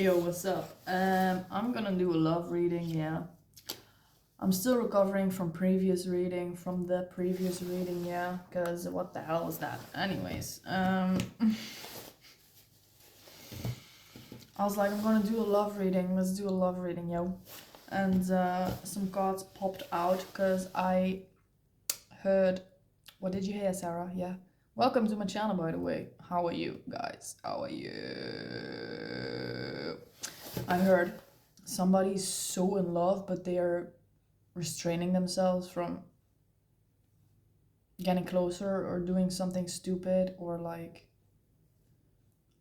Hey yo, what's up? I'm gonna do a love reading, yeah. I'm still recovering from the previous reading, yeah, because what the hell was that? Anyways, I was like, I'm gonna do a love reading, let's do a love reading, yo. And some cards popped out because I heard, what did you hear, Sarah? Yeah. Welcome to my channel, by the way. How are you guys? How are you? I heard somebody's so in love, but they are restraining themselves from getting closer or doing something stupid, or like,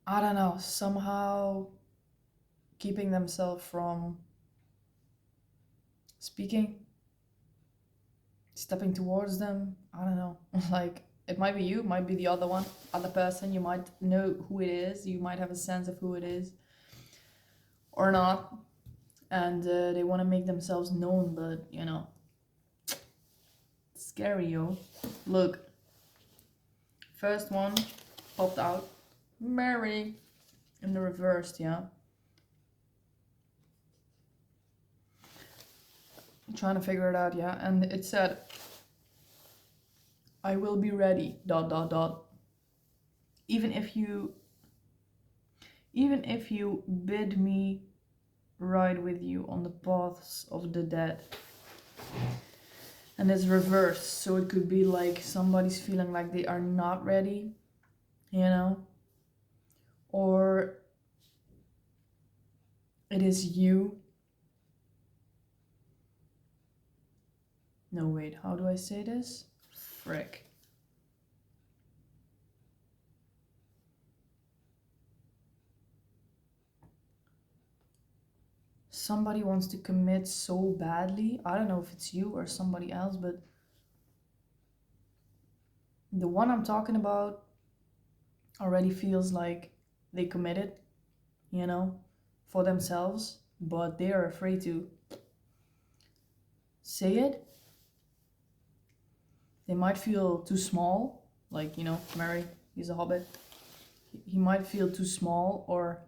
I don't know, somehow keeping themselves from speaking, stepping towards them. I don't know. Like, it might be you, might be the other person. You might know who it is. You might have a sense of who it is or not. And they want to make themselves known, but you know, scary, yo. Look, first one popped out, Mary, in the reversed, yeah. I'm trying to figure it out, yeah. And it said, I will be ready, ... Even if you bid me ride with you on the paths of the dead. And it's reversed, so it could be like somebody's feeling like they are not ready, you know, or it is you. No, wait, how do I say this? Frick. Somebody wants to commit so badly. I don't know if it's you or somebody else, but the one I'm talking about already feels like they committed, you know, for themselves, but they are afraid to say it. They might feel too small, like, you know, Mary, he's a hobbit. He might feel too small, or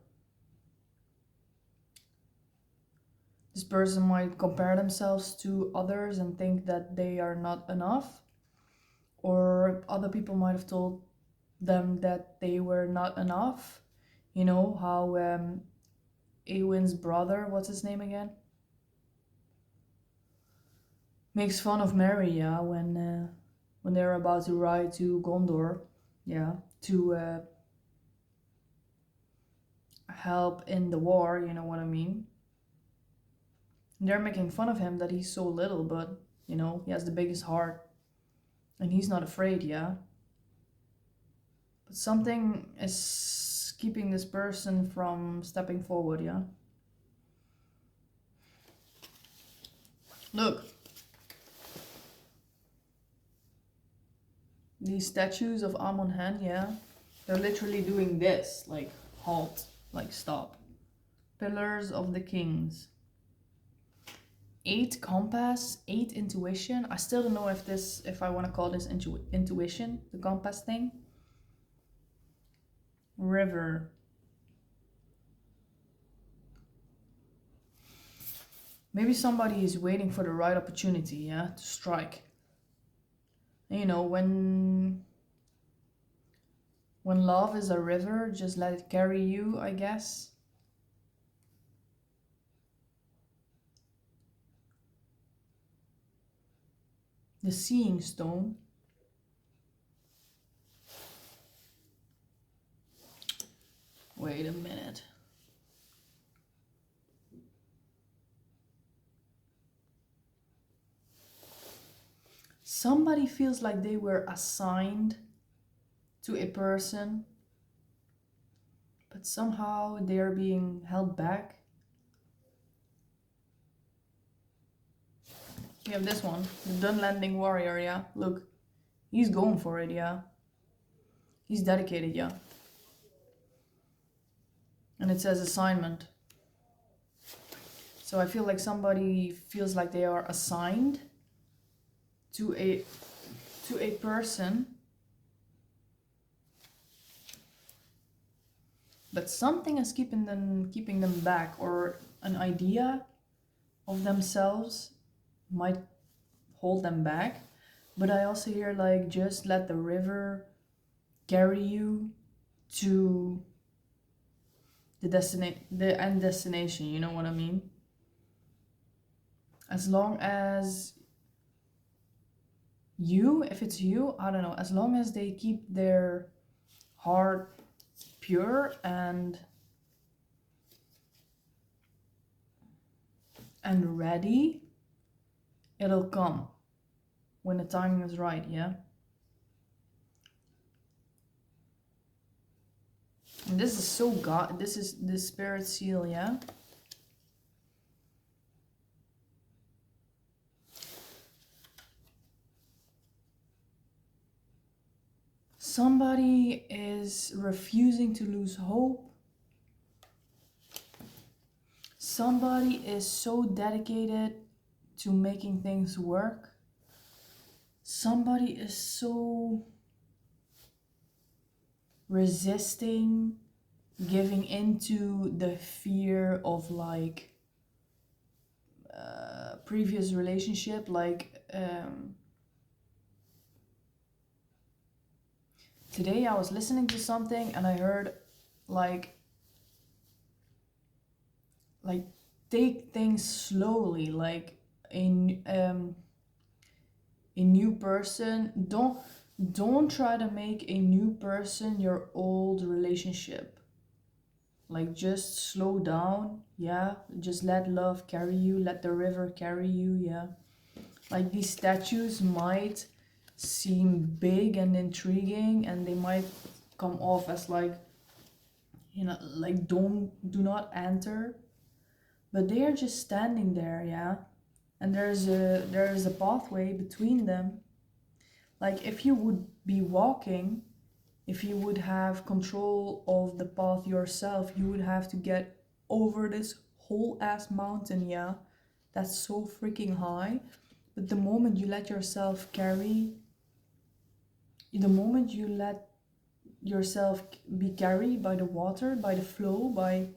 this person might compare themselves to others and think that they are not enough, or other people might have told them that they were not enough. You know how Eowyn's brother, what's his name again, makes fun of Mary, yeah, when they're about to ride to Gondor, yeah, to help in the war, you know what I mean. They're making fun of him that he's so little, but you know, he has the biggest heart and he's not afraid, yeah. But something is keeping this person from stepping forward, yeah. Look, these statues of Amon Hen, yeah, they're literally doing this, like halt, like stop. Pillars of the Kings. 8 compass, 8 intuition. I still don't know if I want to call this intuition, the compass thing. River. Maybe somebody is waiting for the right opportunity, yeah, to strike. And you know, when love is a river, just let it carry you, I guess. The Seeing Stone. Wait a minute. Somebody feels like they were assigned to a person, but somehow they are being held back. We have this one, the Dunlanding Warrior, yeah. Look, he's going for it, yeah. He's dedicated, yeah. And it says assignment. So I feel like somebody feels like they are assigned to a person but something is keeping them back, or an idea of themselves might hold them back. But I also hear like, just let the river carry you to the end destination, you know what I mean? As long as if it's you, I don't know, as long as they keep their heart pure and ready, it'll come when the timing is right, yeah? And this is so God, this is the spirit seal, yeah? Somebody is refusing to lose hope. Somebody is so dedicated to making things work. Somebody is so resisting giving into the fear of like previous relationship, like today I was listening to something and I heard like take things slowly, like a new person, don't try to make a new person your old relationship. Like, just slow down, yeah? Just let love carry you, let the river carry you, yeah? Like, these statues might seem big and intriguing, and they might come off as like, like, do not enter. But they are just standing there, yeah? And there is a pathway between them. Like, if you would be walking, if you would have control of the path yourself, you would have to get over this whole ass mountain, yeah? That's so freaking high. But the moment you let yourself the moment you let yourself be carried by the water, by the flow, by,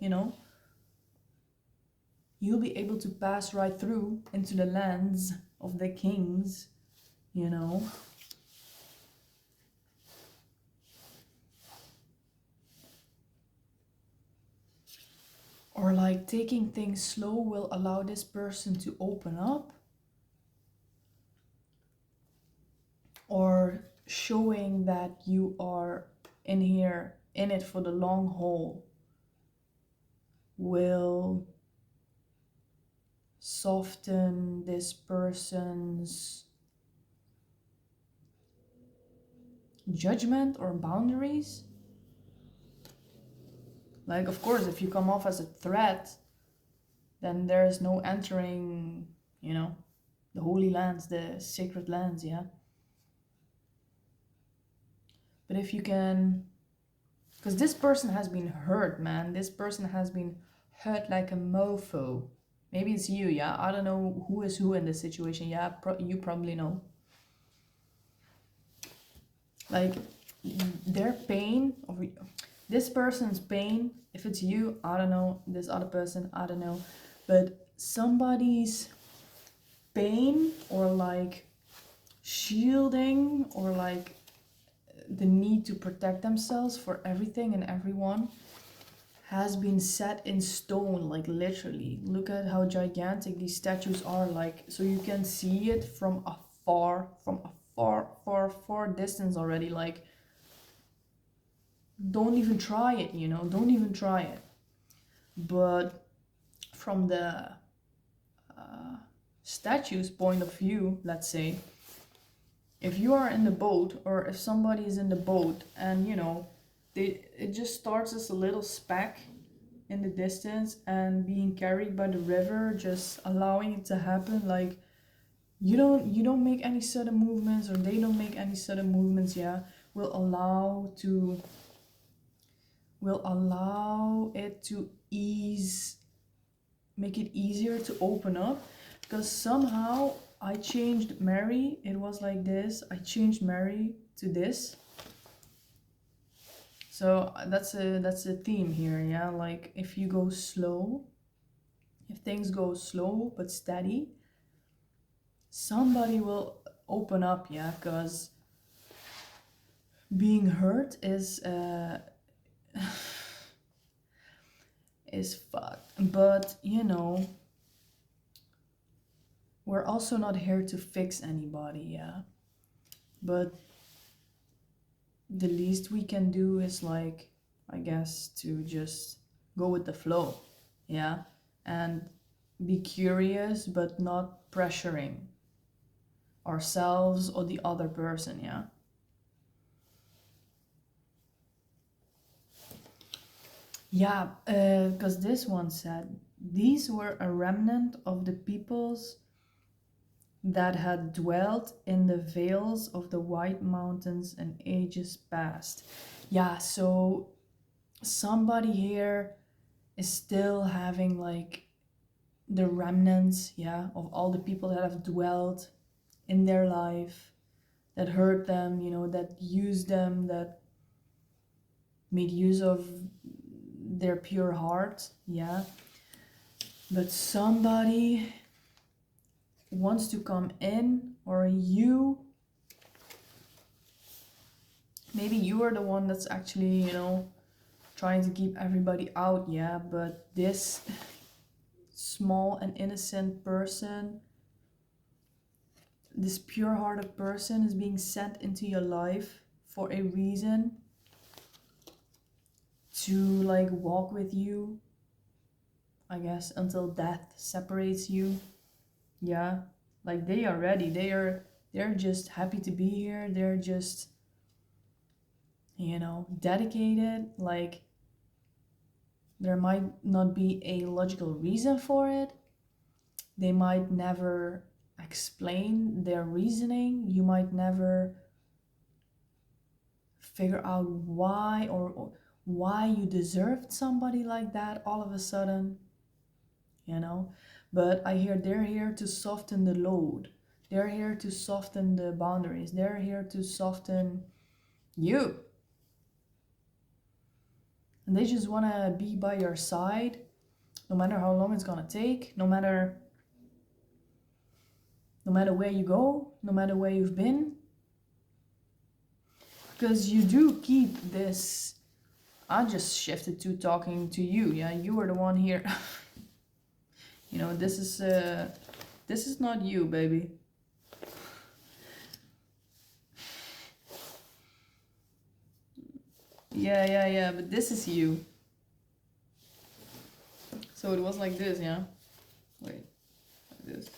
you'll be able to pass right through into the lands of the kings, you know? Or like, taking things slow will allow this person to open up. Or showing that you are in it for the long haul will soften this person's judgment or boundaries. Like, of course, if you come off as a threat, then there's no entering, the holy lands, the sacred lands, yeah? But if you can, because this person has been hurt, man. This person has been hurt like a mofo. Maybe it's you, yeah? I don't know who is who in this situation, yeah? You probably know. Like, their pain, or this person's pain, if it's you, I don't know. This other person, I don't know. But somebody's pain, or like shielding, or like the need to protect themselves for everything and everyone, has been set in stone, like literally. Look at how gigantic these statues are, like, so you can see it from a far distance already. Like, don't even try it, don't even try it. But from the statue's point of view, let's say, if you are in the boat, or if somebody is in the boat, and it just starts as a little speck in the distance and being carried by the river, just allowing it to happen. Like, you don't make any sudden movements, or they don't make any sudden movements, yeah? Will allow it to make it easier to open up. Because somehow I changed Mary, it was like this, I changed Mary to this. So that's a theme here, yeah. Like if you go slow, if things go slow but steady, somebody will open up, yeah. Because being hurt is fucked. But we're also not here to fix anybody, yeah. But the least we can do is, like, I guess, to just go with the flow, yeah, and be curious but not pressuring ourselves or the other person, yeah. Yeah, because this one said, these were a remnant of the peoples that had dwelt in the vales of the White Mountains in ages past. Yeah, so somebody here is still having, like, the remnants, yeah, of all the people that have dwelt in their life, that hurt them, that used them, that made use of their pure heart, yeah. But somebody wants to come in, or maybe you are the one that's actually, trying to keep everybody out, yeah. But this small and innocent person, this pure-hearted person, is being sent into your life for a reason, to, like, walk with you, I guess, until death separates you, yeah. Like, they are ready, they're just happy to be here, they're just, dedicated. Like, there might not be a logical reason for it, they might never explain their reasoning, you might never figure out why, or why you deserved somebody like that all of a sudden, but I hear they're here to soften the load, they're here to soften the boundaries, they're here to soften you, and they just want to be by your side, no matter how long it's gonna take, no matter where you go, no matter where you've been. Because you do keep this. I just shifted to talking to you, yeah. You are the one here. This is not you, baby. Yeah, but this is you. So it was like this, yeah. Wait, like this.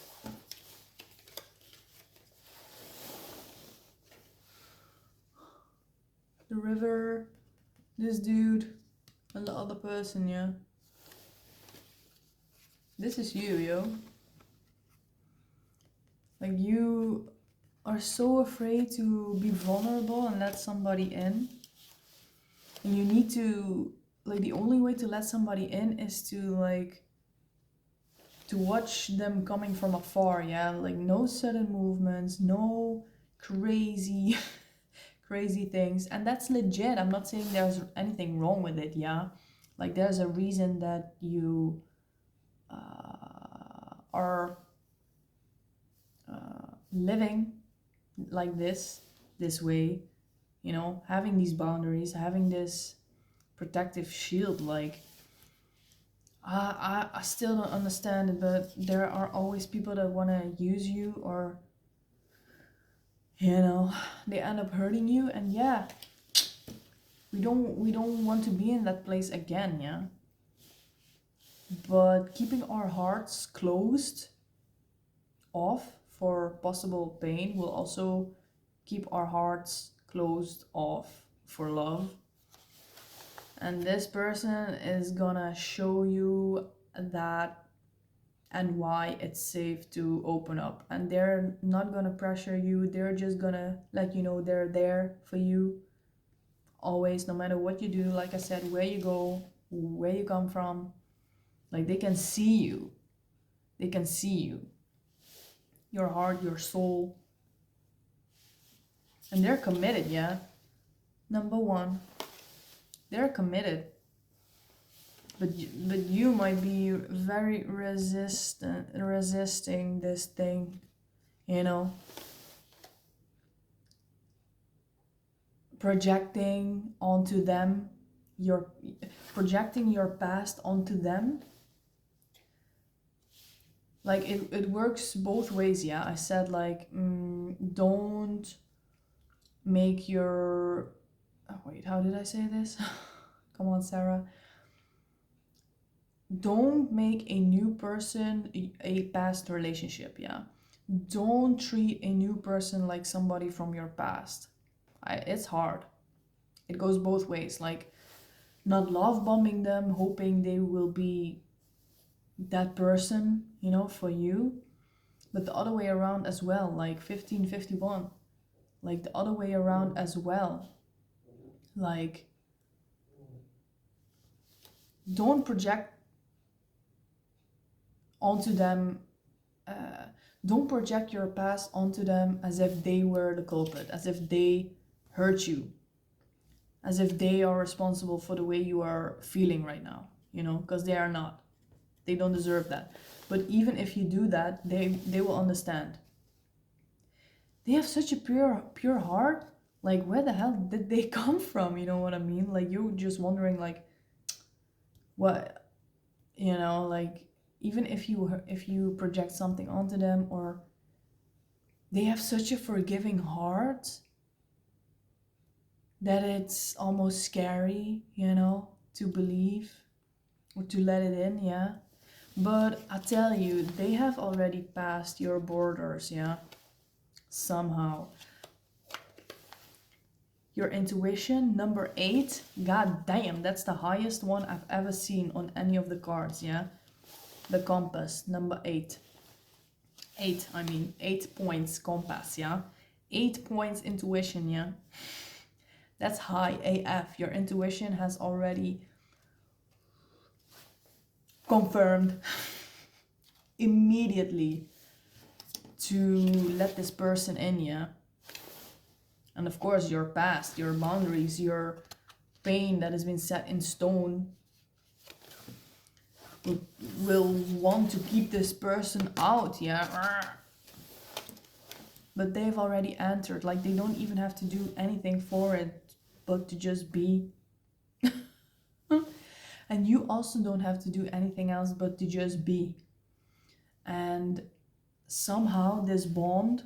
The river, this dude, and the other person, yeah. This is you, yo. Like, you are so afraid to be vulnerable and let somebody in. And you need to, like, the only way to let somebody in is to, like, to watch them coming from afar, yeah. Like, no sudden movements, no crazy crazy things. And that's legit, I'm not saying there's anything wrong with it, yeah. Like, there's a reason that you are living like this way, having these boundaries, having this protective shield. Like, I still don't understand it, but there are always people that want to use you, or they end up hurting you. And yeah, we don't want to be in that place again, yeah. But keeping our hearts closed off for possible pain will also keep our hearts closed off for love. And this person is gonna show you that, and why it's safe to open up. And they're not gonna pressure you, they're just gonna let you know they're there for you always, no matter what you do. Like I said, where you go, where you come from, like, they can see you. They can see you, your heart, your soul. And they're committed, yeah. Number one. They're committed, but you might be very resisting this thing, you know, projecting onto them your projecting your past onto them. Like it works both ways. Yeah, I said like, don't make your, oh, wait, how did I say this? Come on, Sarah. Don't make a new person a past relationship. Yeah, don't treat a new person like somebody from your past. It's hard. It goes both ways. Like, not love bombing them, hoping they will be that person, you know, for you, but the other way around as well. Like 1551, like the other way around as well. Like, don't project onto them, uh, don't project your past onto them as if they were the culprit, as if they hurt you, as if they are responsible for the way you are feeling right now, you know, because they are not. They don't deserve that. But even if you do that, they will understand. They have such a pure heart. Like, where the hell did they come from? You know what I mean? Like, you're just wondering, like, what, you know, like, even if you project something onto them, or they have such a forgiving heart that it's almost scary, you know, to believe or to let it in. Yeah, but I tell you, they have already passed your borders. Yeah, somehow. Your intuition, number 8. God damn, that's the highest one I've ever seen on any of the cards. Yeah, the compass, number 8. 8, I mean 8 points compass. Yeah, 8 points intuition. Yeah, that's high AF. Your intuition has already confirmed immediately to let this person in. Yeah, and of course your past, your boundaries, your pain that has been set in stone will want to keep this person out. Yeah, but they've already entered. Like, they don't even have to do anything for it but to just be. And you also don't have to do anything else but to just be. And somehow this bond,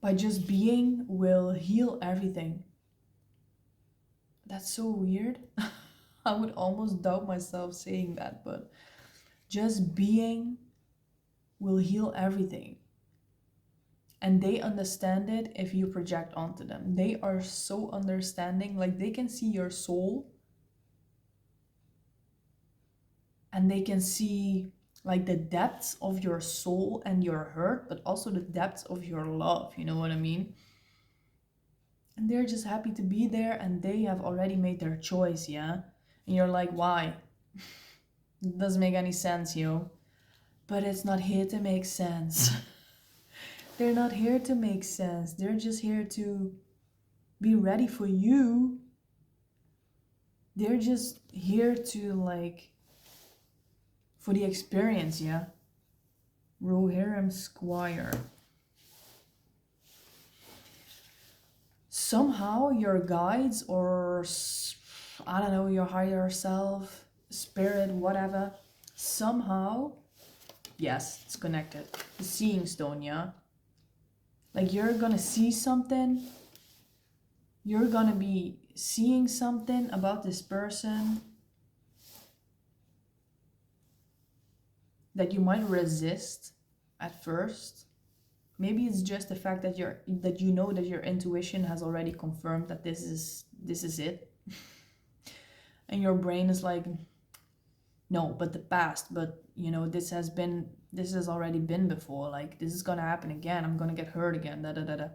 by just being, will heal everything. That's so weird. I would almost doubt myself saying that, but just being will heal everything. And they understand it if you project onto them. They are so understanding. Like, they can see your soul, and they can see like the depths of your soul and your hurt, but also the depths of your love. You know what I mean? And they're just happy to be there, and they have already made their choice. Yeah, and you're like, why? It doesn't make any sense, yo. But it's not here to make sense. They're not here to make sense. They're just here to be ready for you. They're just here to, like, for the experience. Yeah, Rohirrim Squire. Somehow your guides, or I don't know, your higher self, spirit, whatever, somehow, yes, it's connected. The seeing stone. Yeah, like, you're gonna see something, you're gonna be seeing something about this person that you might resist at first. Maybe it's just the fact that you know that your intuition has already confirmed that this is it. And your brain is like, no, but the past, but you know, this has already been before. Like, this is gonna happen again. I'm gonna get hurt again. Da da da da.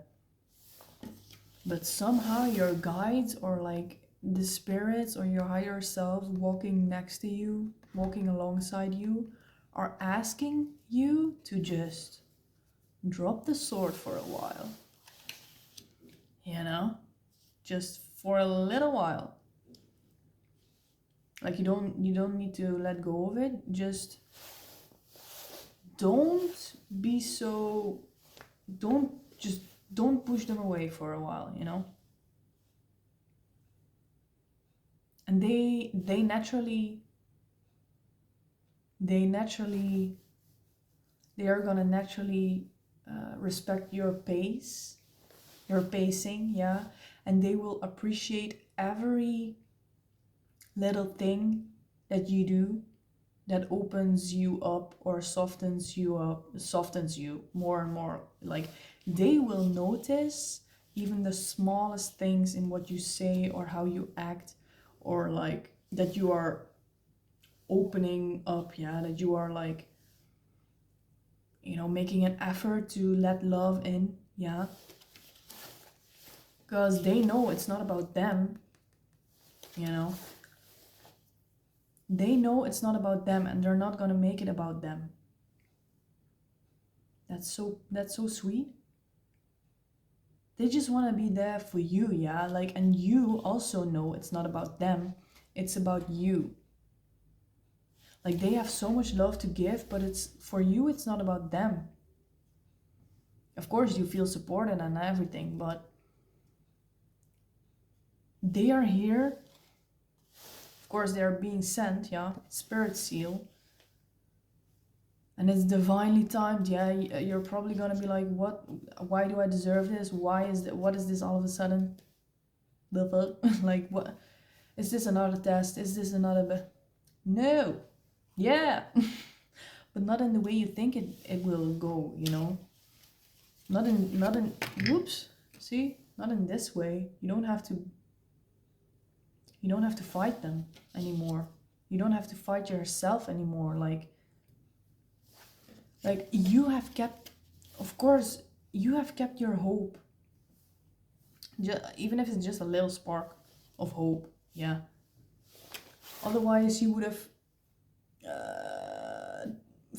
But somehow your guides, or like the spirits or your higher self walking next to you, walking alongside you, are asking you to just drop the sword for a while. You know? Just for a little while. Like you don't need to let go of it. Just don't be so don't just don't push them away for a while, you know? And they naturally they naturally they are gonna naturally respect your pace, your pacing, yeah, and they will appreciate every little thing that you do that opens you up or softens you more and more. Like they will notice even the smallest things in what you say or how you act, or like that you are opening up, yeah, that you are like, making an effort to let love in, yeah, because they know it's not about them, you know they know it's not about them, and they're not gonna make it about them. That's so sweet. They just want to be there for you, yeah, like, and you also know it's not about them, it's about you. Like they have so much love to give, but it's for you, it's not about them. Of course you feel supported and everything, but they are here. Of course they are being sent, yeah, spirit seal, and it's divinely timed, yeah. You're probably gonna be like, what, why do I deserve this, what is this all of a sudden, the fuck? Like, what is this, another test, is this another no, yeah. But not in the way you think it will go, not in whoops, see, not in this way. You don't have to fight them anymore. You don't have to fight yourself anymore. Like you have kept, of course, you have kept your hope. Even if it's just a little spark of hope, yeah. Otherwise, you would have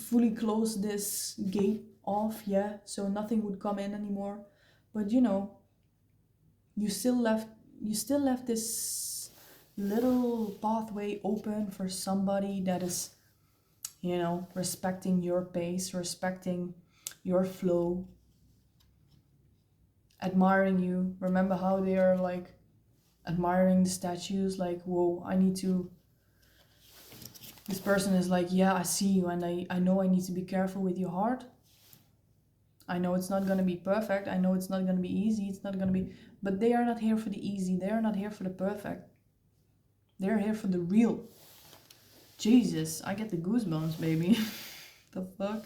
fully closed this gate off, yeah, so nothing would come in anymore. But you still left this little pathway open for somebody that is, respecting your pace, respecting your flow, admiring you. Remember how they are like admiring the statues, like, whoa, this person is like, yeah, I see you, and I know I need to be careful with your heart. I know it's not going to be perfect. I know it's not going to be easy. It's not going to be, but they are not here for the easy. They are not here for the perfect. They're here for the real. Jesus, I get the goosebumps, baby. The fuck?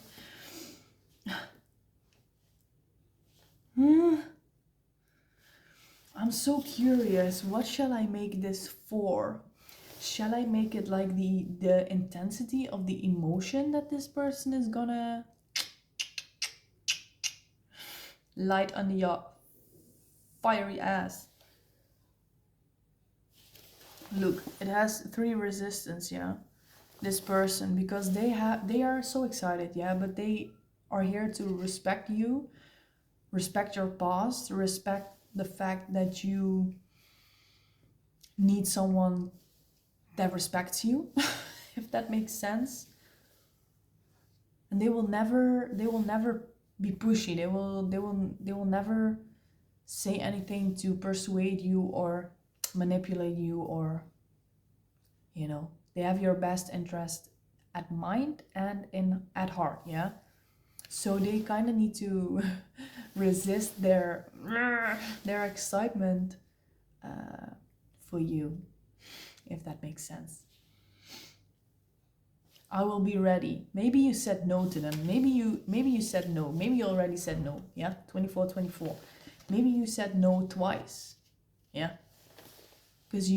I'm so curious. What shall I make this for? Shall I make it like the intensity of the emotion that this person is gonna light under your fiery ass? Look, it has 3 resistance, yeah. This person, because they are so excited, yeah, but they are here to respect you, respect your past, respect the fact that you need someone that respects you, if that makes sense. And they will never be pushy. They will never say anything to persuade you or manipulate you, or they have your best interest at mind and at heart, yeah. So they kind of need to resist their excitement for you, if that makes sense. I will be ready. Maybe you said no to them. Maybe you said no. Maybe you already said no. Yeah, 24. Maybe you said no twice. Yeah. Because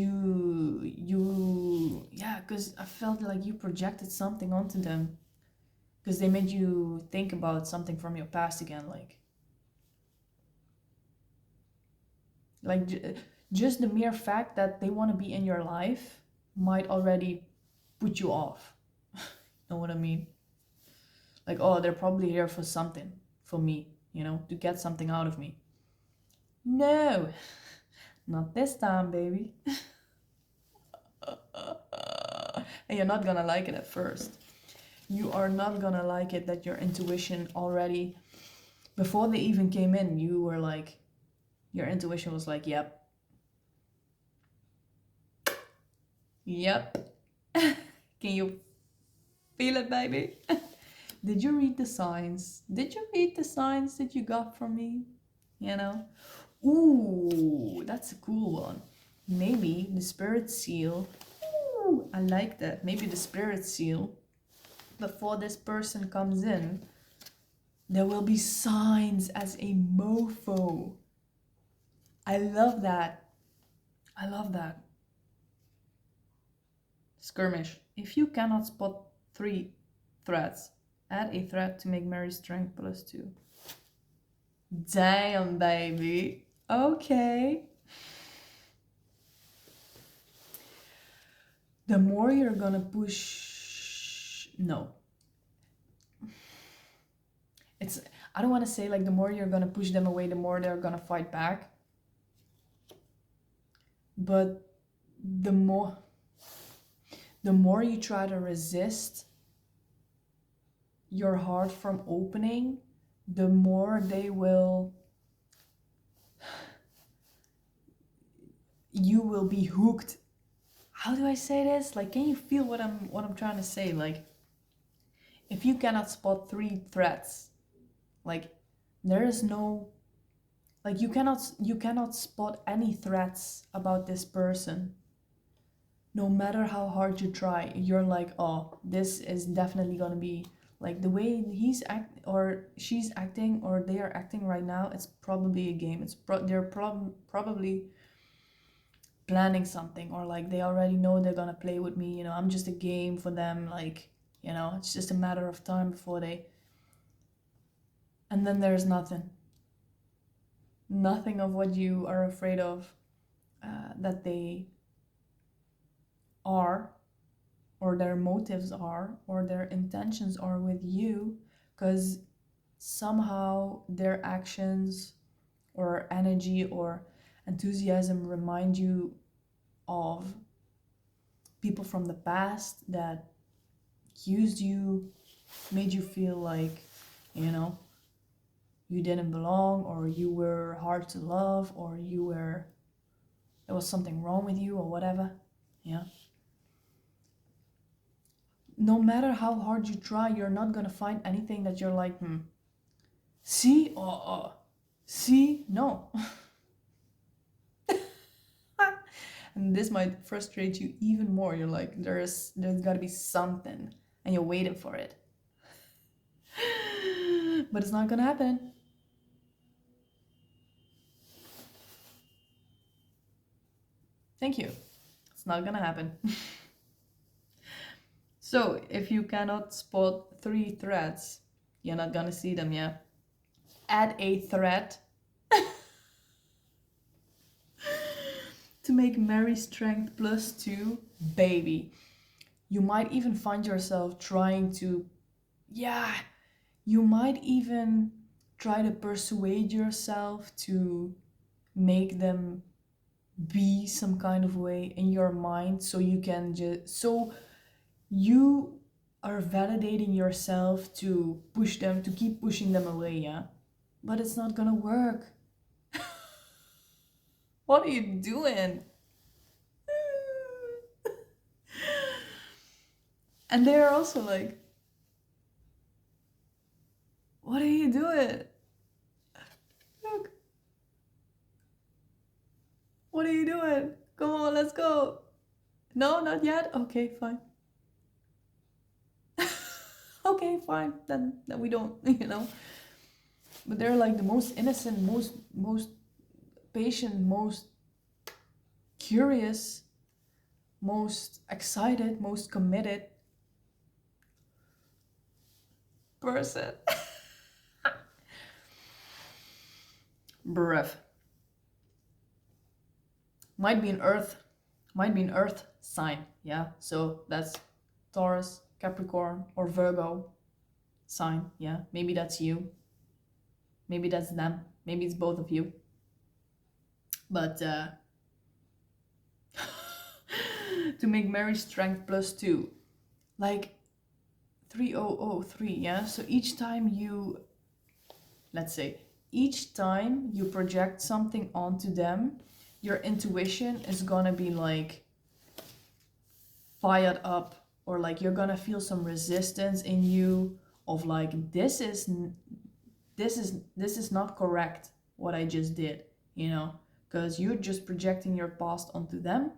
because I felt like you projected something onto them. Because they made you think about something from your past again. Just the mere fact that they want to be in your life might already put you off. Know what I mean? Like, oh, they're probably here for something, for me, to get something out of me. No, Not this time, baby. And you're not gonna like it at first. You are not gonna like it that your intuition already, before they even came in, you were like, your intuition was like, yep, yep. Can you feel it, baby? Did you read the signs? Did you read the signs that you got from me? You know? Ooh, that's a cool one. Maybe the spirit seal. Ooh, I like that. Maybe the spirit seal, before this person comes in, there will be signs as a mofo. I love that. I love that. Skirmish. If you cannot spot 3 threats, add a threat to make Mary's strength +2. Damn, baby. Okay. The more you're gonna push... No. It's... I don't want to say like the more you're gonna push them away, the more they're gonna fight back. But the more you try to resist your heart from opening, the more they will... You will be hooked. How do I say this? Like, can you feel what I'm trying to say? Like, if you cannot spot 3 threats, like, there is no... Like, you cannot spot any threats about this person. No matter how hard you try, you're like, oh, this is definitely gonna be... Like, the way he's or she's acting, or they are acting right now, it's probably a game. They're probably planning something, or like they already know they're gonna play with me, you know, I'm just a game for them, like, you know, it's just a matter of time before they... And then there's nothing of what you are afraid of that they are, or their motives are, or their intentions are with you, because somehow their actions or energy or enthusiasm remind you of people from the past that used you, made you feel like, you know, you didn't belong, or you were hard to love, or there was something wrong with you, or whatever. Yeah. No matter how hard you try, you're not gonna find anything that you're like, see, see, no. And this might frustrate you even more. You're like, there's gotta be something, and you're waiting for it. But it's not gonna happen. Thank you. It's not gonna happen. So, if you cannot spot 3 threats, you're not gonna see them, yeah? Add a threat to make Mary's strength +2, baby. You might even find yourself trying to, you might even try to persuade yourself to make them be some kind of way in your mind, so you can you are validating yourself to push them, to keep pushing them away, yeah? But it's not gonna work. What are you doing? And they're also like, what are you doing? Look. What are you doing? Come on, let's go. No, not yet? Okay, fine. Okay, fine. Then we don't, you know. But they're like the most innocent, most patient, most curious, most excited, most committed person. Breath. Might be an earth sign, yeah? So that's Taurus, Capricorn, or Virgo sign, yeah? Maybe that's you. Maybe that's them. Maybe it's both of you. But to make marriage strength +2. Like 3003, yeah? So each time you, let's say, each time you project something onto them, your intuition is gonna be like fired up, or like you're gonna feel some resistance in you of like, this is not correct what I just did, you know, because you're just projecting your past onto them,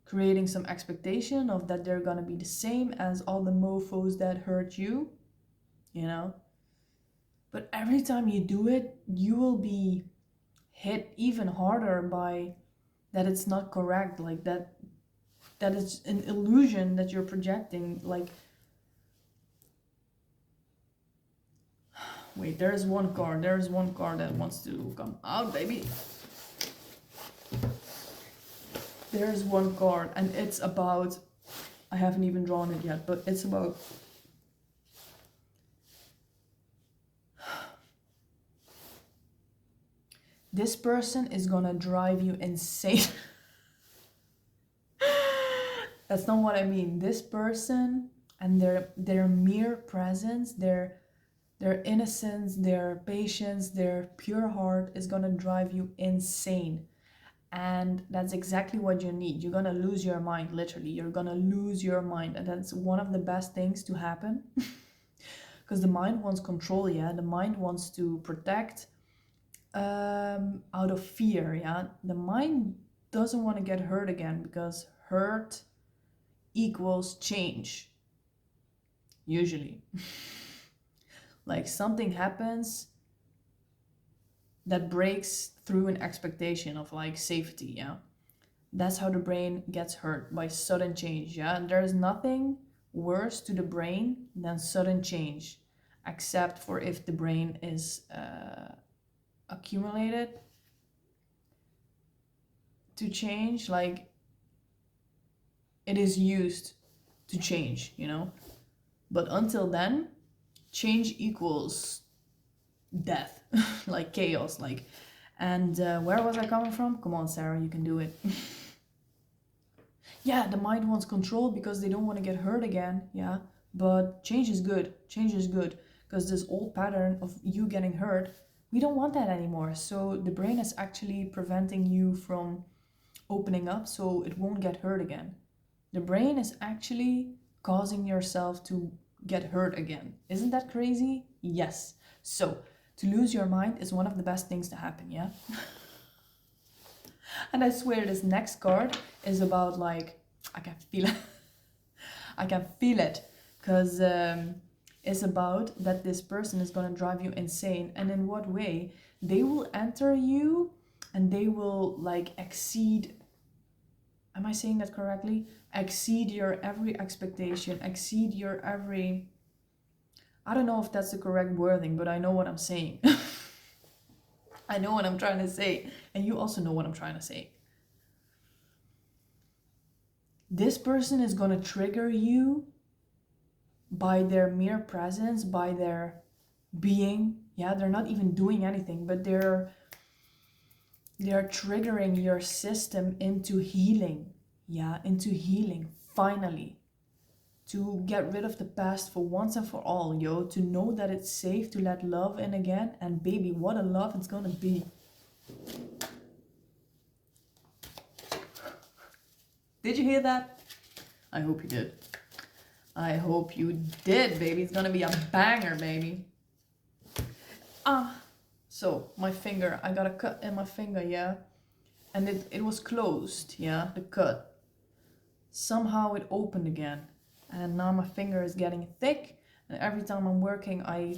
creating some expectation of that they're gonna be the same as all the mofos that hurt you, you know. But every time you do it, you will be hit even harder by that it's not correct, like that it's an illusion that you're projecting. Like, wait, there's one card that wants to come out, baby. There's one card, and it's about, I haven't even drawn it yet, but it's about this person is gonna drive you insane. That's not what I mean. This person and their mere presence, their innocence, their patience, their pure heart is gonna drive you insane. And that's exactly what you need. You're gonna lose your mind, literally. You're gonna lose your mind. And that's one of the best things to happen. Because the mind wants control, yeah? The mind wants to protect out of fear, yeah? The mind doesn't want to get hurt again, because hurt equals change, usually. Like something happens that breaks through an expectation of like safety, yeah? That's how the brain gets hurt, by sudden change, yeah? There's nothing worse to the brain than sudden change, except for if the brain is accumulated to change, like it is used to change, you know? But until then, change equals death, like chaos, like. And where was I coming from? Come on, Sarah, you can do it. Yeah, the mind wants control because they don't want to get hurt again, yeah? But change is good. Change is good, because this old pattern of you getting hurt, we don't want that anymore. So the brain is actually preventing you from opening up so it won't get hurt again. The brain is actually causing yourself to get hurt again. Isn't that crazy? Yes. So to lose your mind is one of the best things to happen, yeah? And I swear this next card is about like, I can feel it. I can feel it. Because it's about that this person is going to drive you insane. And in what way? They will enter you and they will like exceed, am I saying that correctly? Exceed your every expectation, exceed your every, I don't know if that's the correct wording, but I know what I'm saying. I know what I'm trying to say, and you also know what I'm trying to say. This person is going to trigger you by their mere presence, by their being. Yeah, they're not even doing anything, but they're triggering your system into healing. Yeah, into healing, finally. To get rid of the past for once and for all, yo. To know that it's safe to let love in again. And baby, what a love it's gonna be. Did you hear that? I hope you did. I hope you did, baby. It's gonna be a banger, baby. So my finger, I got a cut in my finger, yeah? And it was closed, yeah, the cut. Somehow it opened again. And now my finger is getting thick. And every time I'm working, I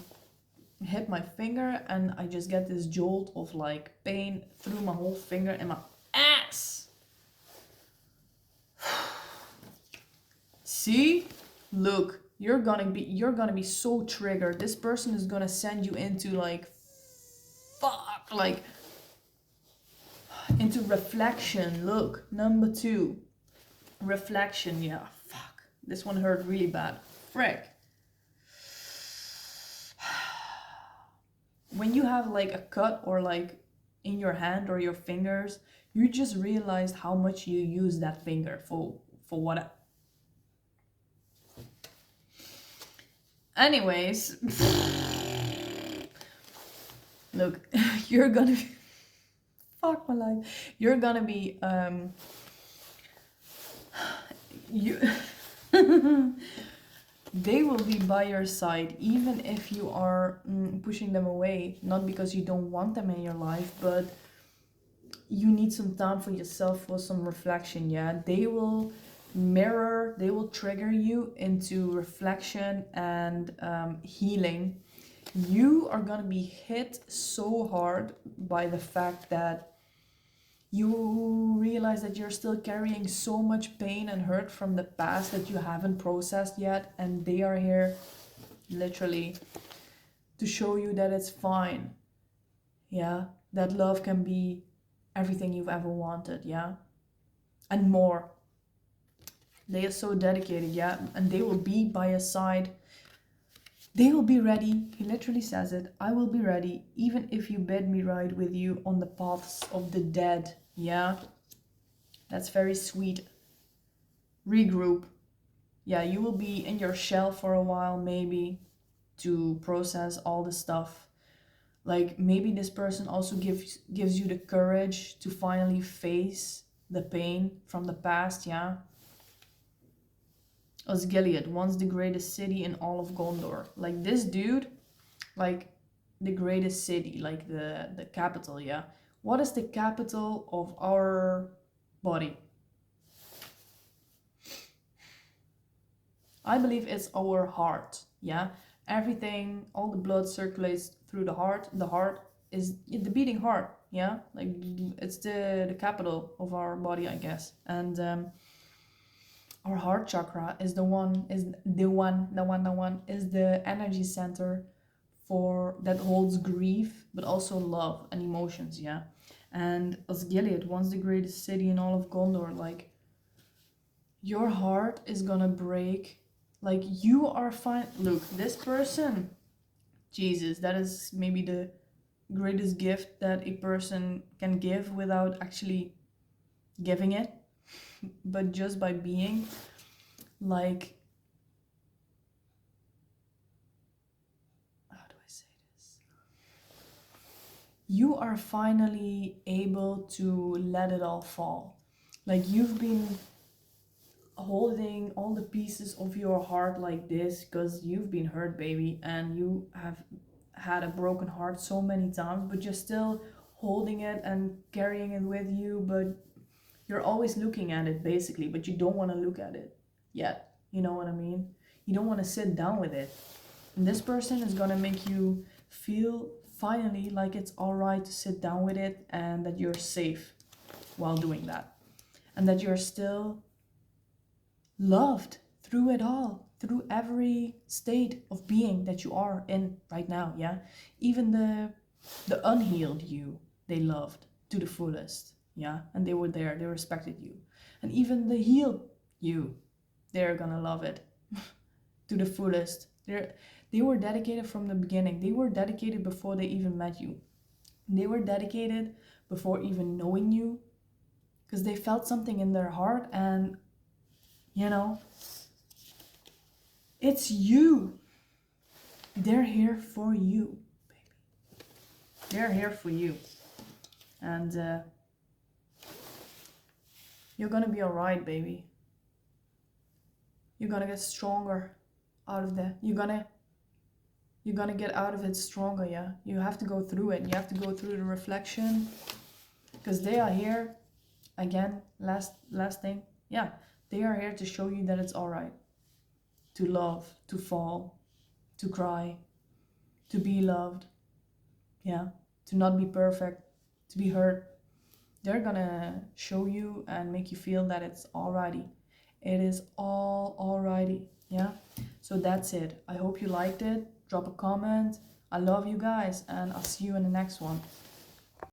hit my finger and I just get this jolt of like pain through my whole finger and my ass. See? Look, you're gonna be so triggered. This person is gonna send you into like, fuck, like, into reflection. Look, number 2. Reflection, yeah. Fuck. This one hurt really bad. Frick. When you have like a cut or like in your hand or your fingers, You just realized how much you use that finger for what. Anyways, look, you're gonna be, fuck my life. You're gonna be you they will be by your side even if you are pushing them away, not because you don't want them in your life, but you need some time for yourself, for some reflection. Yeah, they will mirror, they will trigger you into reflection and healing. You are gonna be hit so hard by the fact that you realize that you're still carrying so much pain and hurt from the past that you haven't processed yet, and they are here literally to show you that it's fine. Yeah, that love can be everything you've ever wanted. Yeah, and more. They are so dedicated. Yeah, and they will be by your side. They will be ready. He literally says it. I will be ready even if you bid me ride with you on the paths of the dead. Yeah, that's very sweet. Regroup. Yeah, you will be in your shell for a while, maybe, to process all the stuff. Like maybe this person also gives you the courage to finally face the pain from the past. Yeah, Osgiliath, once the greatest city in all of Gondor. Like this dude, like the greatest city, like the capital. Yeah, what is the capital of our body? I believe it's our heart. Yeah, everything, all the blood circulates through the heart. The heart is the beating heart. Yeah, like it's the capital of our body, I guess. And our heart chakra is the one is the energy center for that holds grief, but also love and emotions. Yeah, and Osgiliath, once the greatest city in all of Gondor, like your heart is gonna break. Like you are fine. Look, this person, Jesus, that is maybe the greatest gift that a person can give without actually giving it, but just by being. Like, how do I say this? You are finally able to let it all fall. Like you've been holding all the pieces of your heart like this because you've been hurt, baby, and you have had a broken heart so many times, but you're still holding it and carrying it with you. But you're always looking at it basically, but you don't want to look at it yet. You know what I mean? You don't want to sit down with it. And this person is gonna make you feel finally like it's all right to sit down with it, and that you're safe while doing that, and that you're still loved through it all, through every state of being that you are in right now. Yeah, even the unhealed you, they loved to the fullest. Yeah, and they were there, they respected you. And even the healed you, they're gonna love it to the fullest. They were dedicated from the beginning. They were dedicated before they even met you. They were dedicated before even knowing you, because they felt something in their heart. And you know, it's you. They're here for you, baby. They're here for you. And you're gonna be alright, baby. You're gonna get stronger out of that. You're gonna get out of it stronger. Yeah, you have to go through it. You have to go through the reflection, because they are here. Again, last thing. Yeah, they are here to show you that it's all right to love, to fall, to cry, to be loved. Yeah, to not be perfect, to be hurt. They're gonna show you and make you feel that it's alrighty. It is all alrighty. Yeah, so that's it. I hope you liked it. Drop a comment. I love you guys, and I'll see you in the next one.